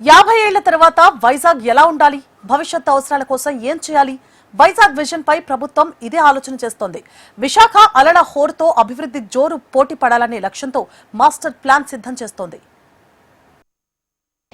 50 ఏళ్ల తర్వాత వైజాగ్ ఎలా ఉండాలి, భవిష్యత్ అవసరాల కోసం ఏం చేయాలి? వైజాగ్ విజన్ పై ప్రభుత్వం ఇదే ఆలోచన చేస్తోంది. విశాఖ అలల హోరుతో అభివృద్ధి జోరు పోటీ పడాలనే లక్ష్యంతో మాస్టర్ ప్లాన్ సిద్ధం చేస్తోంది.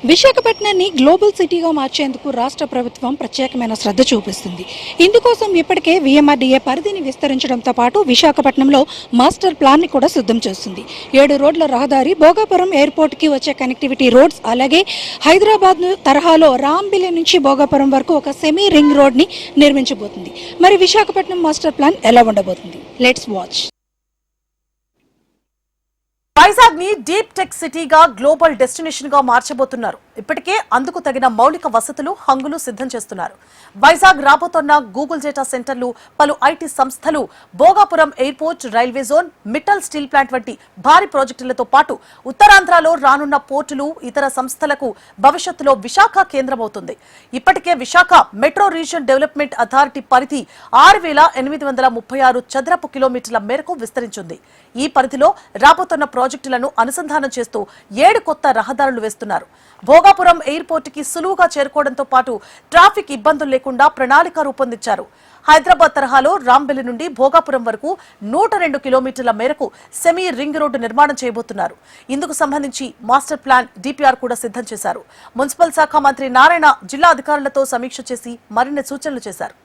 విశాఖపట్నాన్ని గ్లోబల్ సిటీగా మార్చేందుకు రాష్ట్ర ప్రభుత్వం ప్రత్యేకమైన శ్రద్ధ చూపిస్తుంది. ఇందుకోసం ఇప్పటికే VMRDA పరిధిని విస్తరించడంతో పాటు విశాఖపట్నంలో మాస్టర్ ప్లాన్ ని కూడా సిద్ధం చేస్తుంది. 7 రోడ్ల రహదారి, భోగాపురం ఎయిర్పోర్ట్ కి వచ్చే కనెక్టివిటీ రోడ్స్, అలాగే హైదరాబాద్ తరహాలో రాంబిలి నుంచి భోగాపురం వరకు ఒక సెమీ రింగ్ రోడ్ ని నిర్మించబోతుంది. మరి విశాఖపట్నం మాస్టర్ ప్లాన్ ఎలా ఉండబోతుంది? Let's watch. వైజాగ్ ని డీప్ టెక్ సిటీగా, గ్లోబల్ డెస్టినేషన్ గా మార్చబోతున్నారు. ఇప్పటికే అందుకు తగిన మౌలిక వసతులు, హంగులు సిద్ధం చేస్తున్నారు. వైజాగ్ రాబోతున్న గూగుల్ డేటా సెంటర్లు, పలు ఐటీ సంస్థలు, Bhogapuram airport, railway zone, Mittal steel plant వంటి భారీ ప్రాజెక్టులతో పాటు ఉత్తరాంధ్రలో రానున్న పోర్టులు, ఇతర సంస్థలకు భవిష్యత్తులో విశాఖ కేంద్రమవుతుంది. ఇప్పటికే Visakha metro region development authority పరిధి 6,836 చదరపు కిలోమీటర్ల మేరకు విస్తరించింది. ఈ పరిధిలో రాబోతున్న ప్రాజెక్టులను అనుసంధానం చేస్తూ 7 కొత్త రహదారులు వేస్తున్నారు. భోగాపురం ఎయిర్పోర్ట్ కి సులువుగా చేరుకోవడంతో పాటు ట్రాఫిక్ ఇబ్బందులు లేకుండా ప్రణాళిక రూపొందించారు. హైదరాబాద్ తరహాలో రాంబెల్లి నుండి భోగాపురం వరకు 102 కిలోమీటర్ల మేరకు సెమీ రింగ్ రోడ్డు నిర్మాణం చేయబోతున్నారు. ఇందుకు సంబంధించి మాస్టర్ ప్లాన్ DPR కూడా సిద్ధం చేశారు. మున్సిపల్ శాఖ మంత్రి నారాయణ జిల్లా అధికారులతో సమీక్ష చేసి మరిన్ని సూచనలు చేశారు.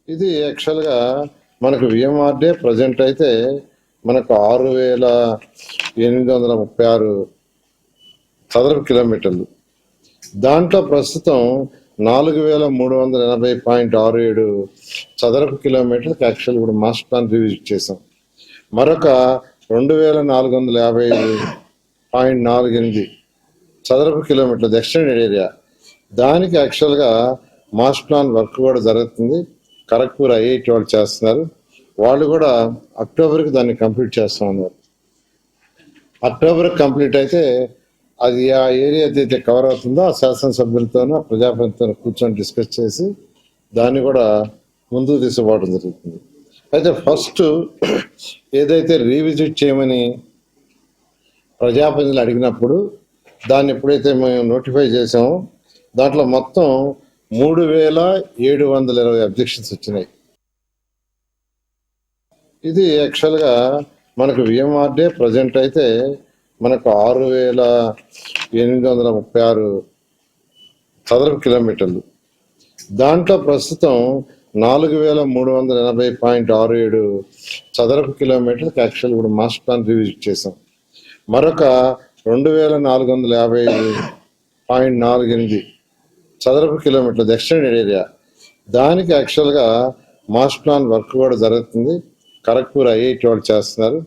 ఇది యాక్చువల్గా మనకు VMRDA ప్రజెంట్ అయితే మనకు 6,836 చదరపు కిలోమీటర్లు. దాంట్లో ప్రస్తుతం 4,380.67 చదరపు కిలోమీటర్లకు యాక్చువల్ ఇప్పుడు మాస్టర్ ప్లాన్ రివిజిట్ చేసాం. మరొక 2,450.48 చదరపు కిలోమీటర్లు ఎక్స్టెండెడ్ ఏరియా. దానికి యాక్చువల్గా మాస్టర్ ప్లాన్ వర్క్ కూడా జరుగుతుంది. ఖరగ్పూర్ IIT వాళ్ళు చేస్తున్నారు. వాళ్ళు కూడా అక్టోబర్కి దాన్ని కంప్లీట్ చేస్తా ఉన్నారు. అక్టోబర్కి కంప్లీట్ అయితే అది ఆ ఏరియా ఏదైతే కవర్ అవుతుందో ఆ శాసనసభ్యులతోనూ ప్రజాప్రతినిధులతో కూర్చొని డిస్కస్ చేసి దాన్ని కూడా ముందుకు తీసుకుపోవడం జరుగుతుంది. అయితే ఫస్ట్ ఏదైతే రీవిజిట్ చేయమని ప్రజాప్రతినిధులు అడిగినప్పుడు దాన్ని ఎప్పుడైతే మేము నోటిఫై చేసామో దాంట్లో మొత్తం 3,720 అబ్జెక్షన్స్ వచ్చినాయి. ఇది యాక్చువల్గా మనకు VMRDA ప్రజెంట్ అయితే మనకు 6,836 చదరపు కిలోమీటర్లు. దాంట్లో ప్రస్తుతం 4,380.67 చదరపు కిలోమీటర్లకు యాక్చువల్ ఇప్పుడు మాస్టర్ ప్లాన్ రివిజిట్ చేసాం. మరొక 2,450.48 చదరపు కిలోమీటర్లు ఎక్స్టెండెడ్ ఏరియా. దానికి యాక్చువల్గా మాస్టర్ ప్లాన్ వర్క్ కూడా జరుగుతుంది. ఖరగ్పూర్ IIT వాళ్ళు చేస్తున్నారు.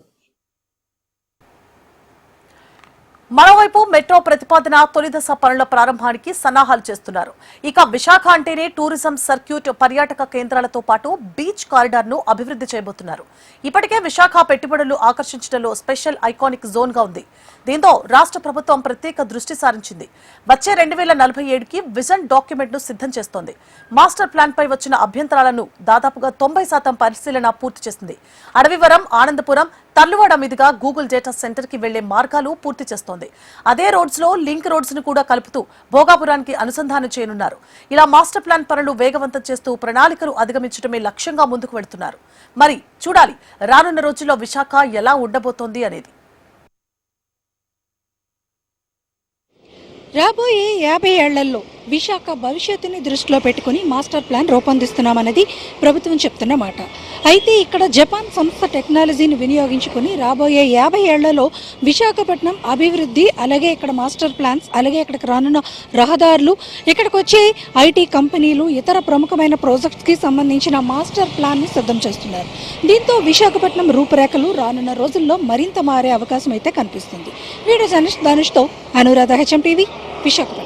మరోవైపు మెట్రో ప్రతిపాదన తొలి దశ పనుల ప్రారంభానికి సన్నాహాలు చేస్తున్నారు. ఇక విశాఖ అంటేనే టూరిజం సర్క్యూట్, పర్యాటక కేంద్రాలతో పాటు బీచ్ కారిడార్ ను అభివృద్ధి చేయబోతున్నారు. ఇప్పటికే విశాఖ పెట్టుబడులు ఆకర్షించడంలో స్పెషల్ ఐకానిక్ జోన్ గా ఉంది. దీంతో రాష్ట్ర ప్రభుత్వం ప్రత్యేక దృష్టి సారించింది. వచ్చే 2047కి విజన్ డాక్యుమెంట్ ను సిద్ధం చేస్తోంది. మాస్టర్ ప్లాన్ పై వచ్చిన అభ్యంతరాలను దాదాపుగా 90% పరిశీలన పూర్తి చేసింది. అడవివరం, ఆనందపురం, తర్లువాడ మీదుగా గూగుల్ డేటా సెంటర్ కి వెళ్లే మార్గాలు పూర్తి చేస్తోంది. అదే రోడ్స్ లో లింక్ రోడ్స్ ను కూడా కలుపుతూ భోగాపురానికి అనుసంధానం చేయనున్నారు. ఇలా మాస్టర్ ప్లాన్ పనులు వేగవంతం చేస్తూ ప్రణాళికలు అధిగమించడమే లక్ష్యంగా ముందుకు వెళ్తున్నారు. మరి చూడాలి రానున్న రోజుల్లో విశాఖ ఎలా ఉండబోతోంది అనేది. రాబోయే 50 ఏళ్లలో విశాఖ భవిష్యత్తుని దృష్టిలో పెట్టుకుని మాస్టర్ ప్లాన్ రూపొందిస్తున్నామన్నది ప్రభుత్వం చెప్తున్న మాట. అయితే ఇక్కడ జపాన్ సంస్థ టెక్నాలజీని వినియోగించుకుని రాబోయే 50 ఏళ్లలో విశాఖపట్నం అభివృద్ధి, అలాగే ఇక్కడ మాస్టర్ ప్లాన్స్, అలాగే ఇక్కడికి రానున్న రహదారులు, ఇక్కడికి వచ్చే IT కంపెనీలు, ఇతర ప్రముఖమైన ప్రాజెక్ట్స్కి సంబంధించిన మాస్టర్ ప్లాన్ని సిద్ధం చేస్తున్నారు. దీంతో విశాఖపట్నం రూపురేఖలు రానున్న రోజుల్లో మరింత మారే అవకాశం అయితే కనిపిస్తుంది. వీడియో జర్నలిస్ట్ ధనుష్తో అనురాధ, HM TV, విశాఖపట్నం.